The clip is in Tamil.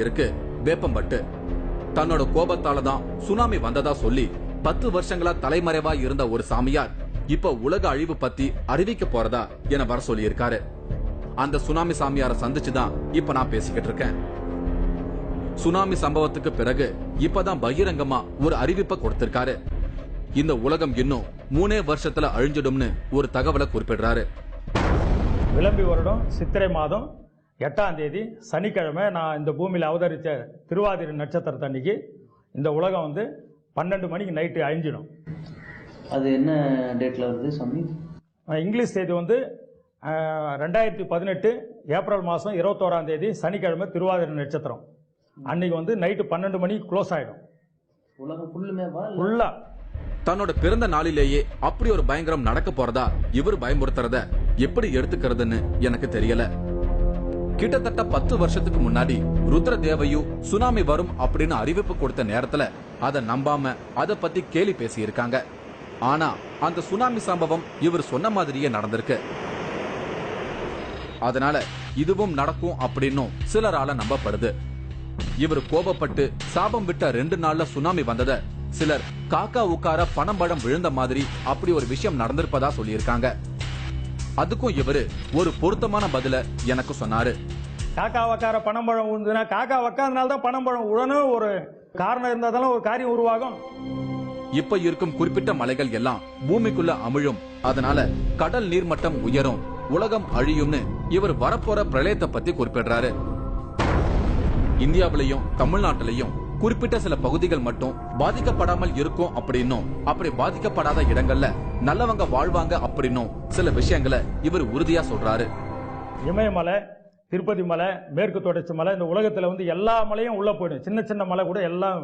இருக்கு வேப்பம்பட்டு. தன்னோட கோபத்தால தான் சுனாமி வந்ததா சொல்லி 10 வருஷங்களா தலைமறைவா இருந்த ஒரு சாமியார் இப்ப உலக அழிவு பத்தி அறிவிக்க போறதா என வர சொல்லி இருக்காரு. அந்த சுனாமி சாமியார சந்திச்சுதான் இப்ப நான் பேசிக்கிட்டு இருக்கேன். சுனாமி சம்பவத்துக்கு பிறகு இப்பதான் பகிரங்கமா ஒரு அறிவிப்பை கொடுத்திருக்காரு. இந்த உலகம் இன்னும் 3 வருஷத்துல அழிஞ்சிடும்னு ஒரு தகவலை குறிப்பிடுறாரு. விளம்பி வருடம் சித்திரை மாதம் 8ஆம் தேதி சனிக்கிழமை நான் இந்த பூமியில் அவதரித்த திருவாதிரை நட்சத்திரத்தன்னைக்கு இந்த உலகம் 12 மணிக்கு நைட்டு அழிஞ்சிடும். அது என்ன டேட்ல வருது சாமி? இங்கிலீஷ் தேதி 2018 ஏப்ரல் மாதம் 21ஆம் தேதி சனிக்கிழமை திருவாதிரை நட்சத்திரம் அன்னைக்கு நைட்டு 12 மணிக்கு க்ளோஸ் ஆயிடும். உலகம் ஃபுல்லா தன்னோட பிறந்த நாளிலேயே அப்படி ஒரு பயங்கரம் நடக்க போறதா இவர் பயமுறுத்துறத எப்படி எடுத்துக்கிறதுன்னு எனக்கு தெரியல. கிட்டத்தட்ட 10 வருஷத்துக்கு முன்னாடி ருத்ர தேவையு சுனாமி வரும் அப்படின்னு அறிவிப்பு கொடுத்த நேரத்துல அதை நம்பாம அதை பத்தி கேலி பேசி இருக்காங்க. ஆனா அந்த சுனாமி சம்பவம் இவர் சொன்ன மாதிரியே நடந்திருக்கு. அதனால இதுவும் நடக்கும் அப்படின்னும் சிலரால நம்பப்படுது. இவர் கோபப்பட்டு சாபம் விட்ட 2 நாள்ல சுனாமி வந்தத சிலர் காக்கா உட்கார பணம்பழம் விழுந்த மாதிரி அப்படி ஒரு விஷயம் நடந்திருப்பதா சொல்லியிருக்காங்க. அதுக்கும் இவரு ஒரு பொருத்தமான பதில எனக்கு சொன்னாரு. காக்கா உட்கார பணம்பழம் விழுந்ததுன்னா காக்கா உட்கார்ந்தனால தான் பணம்பழம் உடனும் ஒரு காரணம் இருந்தாலும் ஒரு காரியம் உருவாகும். இப்ப இருக்கும் குறிப்பிட்ட மலைகள் எல்லாம் பூமிக்குள்ள அமிழும். அதனால கடல் நீர்மட்டம் உயரும், உலகம் அழியும்னு இவர் வரப்போற பிரளயத்தை பத்தி குறிப்பிடுறாரு. இந்தியாவிலையும் தமிழ்நாட்டிலையும் குறிப்பிட்ட சில பகுதிகள் மட்டும் பாதிக்கப்படாமல் இருக்கும் அப்படின்னும், அப்படி பாதிக்கப்படாத இடங்கள்ல நல்லவங்க வாழ்வாங்க அப்படின்னும் சில விஷயங்களை இவர் உறுதியா சொல்றாரு. இமயமலை, திருப்பதி மலை, மேற்கு தொடர்ச்சி மலை, இந்த உலகத்துல எல்லா மலையும் உள்ள போயிடும். சின்ன சின்ன மலை கூட எல்லாம்